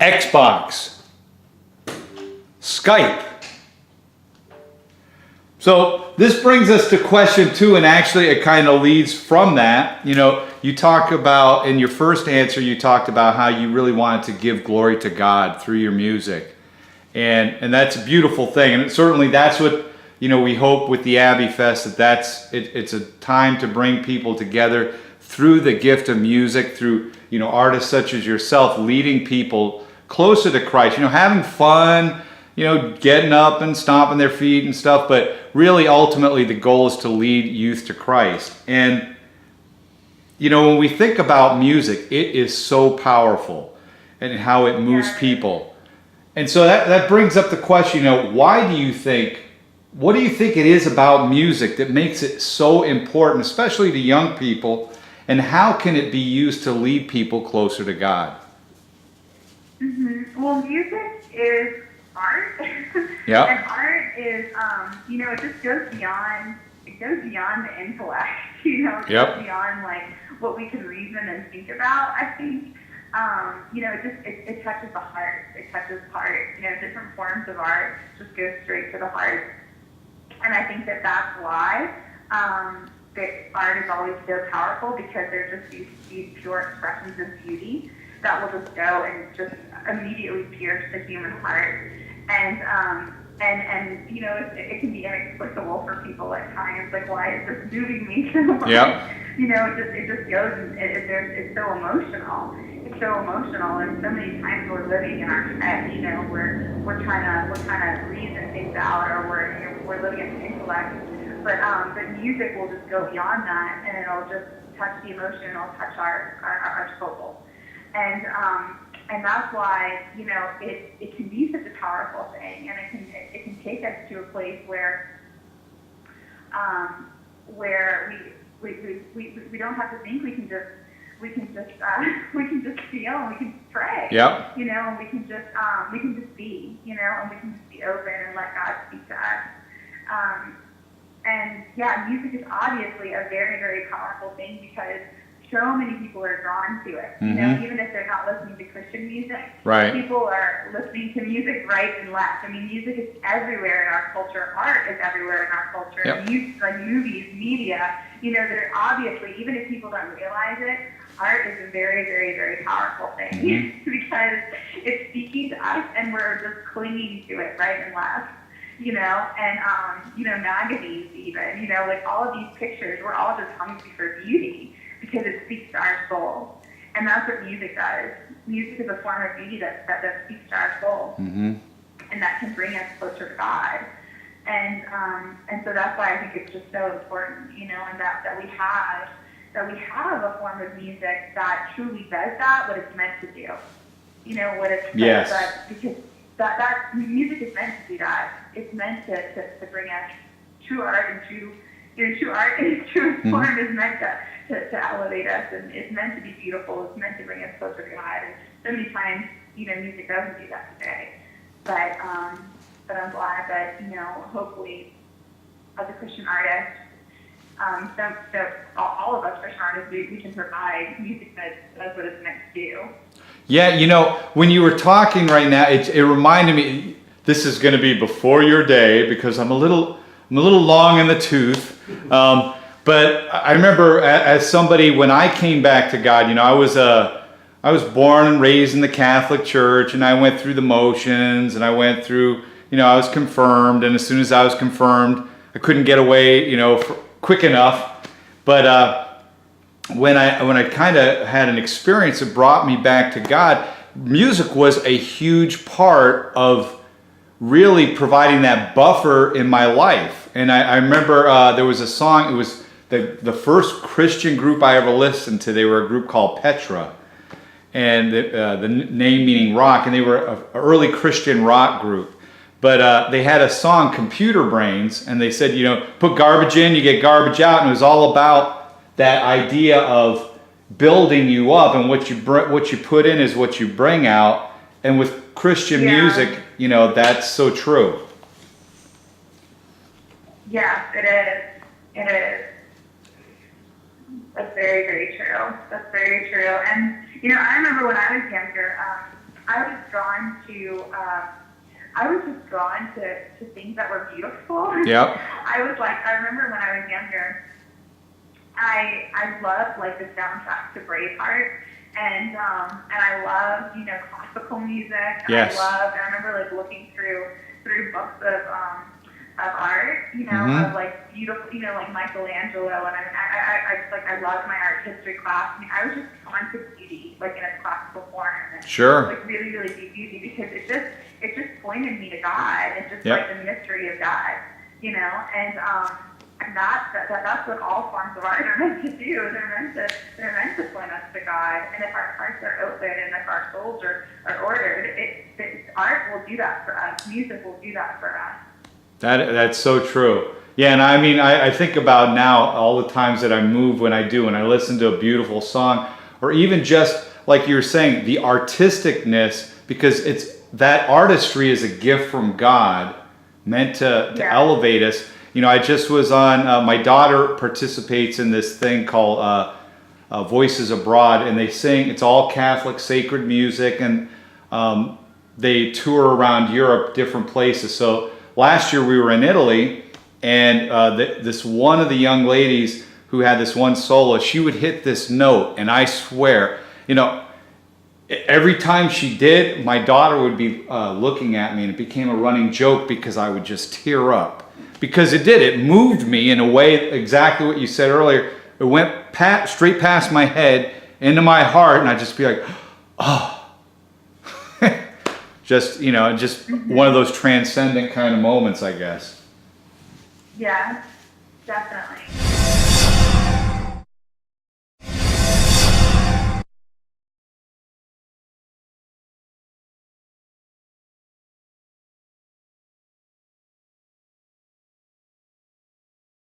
Xbox, Skype. So this brings us to question 2, and actually it kind of leads from that. You know, you talk about, in your first answer, you talked about how you really wanted to give glory to God through your music. And that's a beautiful thing. And certainly that's what, you know, we hope with the Abbey Fest, it's a time to bring people together through the gift of music, through, you know, artists such as yourself leading people closer to Christ, you know, having fun, you know, getting up and stomping their feet and stuff, but really ultimately the goal is to lead youth to Christ. And, you know, when we think about music, it is so powerful and how it moves people. And so that brings up the question, you know, what do you think it is about music that makes it so important, especially to young people, and how can it be used to lead people closer to God? Mm-hmm. Well, music is art. Yeah. And art is, you know, it just goes beyond the intellect, you know, it goes beyond like what we can reason and think about. I think, you know, it touches the heart. It touches the heart. You know, different forms of art just go straight to the heart. And I think that's why that art is always so powerful, because they're just these pure expressions of beauty that will just go and just immediately pierce the human heart. And you know, it can be inexplicable for people at times. Like, why is this moving me so much? Yeah. You know, it just goes, and it's so emotional. It's so emotional, and so many times we're living in our head. You know, we're trying to reason things out, or we're living in the intellect. But music will just go beyond that, and it'll just touch the emotion. It'll touch our soul. And that's why, you know, it can be such a powerful thing, and it can take us to a place where we don't have to think. We can just feel, and we can pray. Yep. You know, and we can just be, you know, and we can just be open and let God speak to us. And yeah, music is obviously a very, very powerful thing, because so many people are drawn to it. You know, even if they're not listening to Christian music, right, people are listening to music right and left. I mean, music is everywhere in our culture. Art is everywhere in our culture. Yep. Music, like movies, media, you know, that are obviously, even if people don't realize it, art is a very, very, very powerful thing because it's speaking to us, and we're just clinging to it right and left. You know, and, you know, magazines even, you know, like all of these pictures, we're all just hungry for beauty because it speaks to our soul. And that's what music does. Music is a form of beauty that speaks to our soul. Mm-hmm. And that can bring us closer to God. And so that's why I think it's just so important, you know, and that we have a form of music that truly does that, what it's meant to do. You know, what it's meant to, because that music is meant to do that. It's meant to bring us true art, and true art in its true form is meant to elevate us, and it's meant to be beautiful. It's meant to bring us closer to God. And so many times, you know, music doesn't do that today. But I'm glad that, you know, hopefully, as a Christian artist, so all of us Christian artists, we can provide music that does what it's meant to do. Yeah, you know, when you were talking right now, it reminded me, this is going to be before your day, because I'm a little long in the tooth. But I remember as somebody, when I came back to God, you know, I was born and raised in the Catholic Church, and I went through the motions, and I went through, you know, I was confirmed, and as soon as I was confirmed, I couldn't get away, you know, quick enough. But when I kind of had an experience that brought me back to God, music was a huge part of really providing that buffer in my life. And I remember there was a song, it was the first Christian group I ever listened to. They were a group called Petra, and the name meaning rock, and they were an early Christian rock group. But they had a song, Computer Brains, and they said, you know, put garbage in, you get garbage out, and it was all about that idea of building you up, and what you put in is what you bring out. And with Christian music, you know, that's so true. Yes, it is. It is. That's very, very true. That's very true. And, you know, I remember when I was younger, I was drawn to, I was just drawn to things that were beautiful. Yep. I remember when I was younger, I loved like the soundtrack to Braveheart, and I loved, you know, classical music. And Yes. I remember like looking through books of art, you know, of like beautiful, you know, like Michelangelo, and I loved my art history class. I mean, I was just drawn to beauty, like in a classical form, and Sure. like really, really deep beauty, because it just pointed me to God, and just Yep. like the mystery of God, you know, and that's what all forms of art are meant to do. They're meant to point us to God, and if our hearts are open and if our souls are ordered, art will do that for us. Music will do that for us. That's so true. Yeah, and I mean, I think about now all the times that I move when I listen to a beautiful song, or even just like you were saying, the artisticness, because that artistry is a gift from God, meant to elevate us. You know, I just was on, my daughter participates in this thing called Voices Abroad, and they sing, it's all Catholic sacred music, and they tour around Europe, different places. So last year we were in Italy, and this one of the young ladies who had this one solo, she would hit this note, and I swear, you know, every time she did, my daughter would be looking at me, and it became a running joke because I would just tear up. Because it moved me in a way, exactly what you said earlier. It went straight past my head, into my heart, and I'd just be like, oh. Just, you know, just one of those transcendent kind of moments, I guess. Yeah, definitely.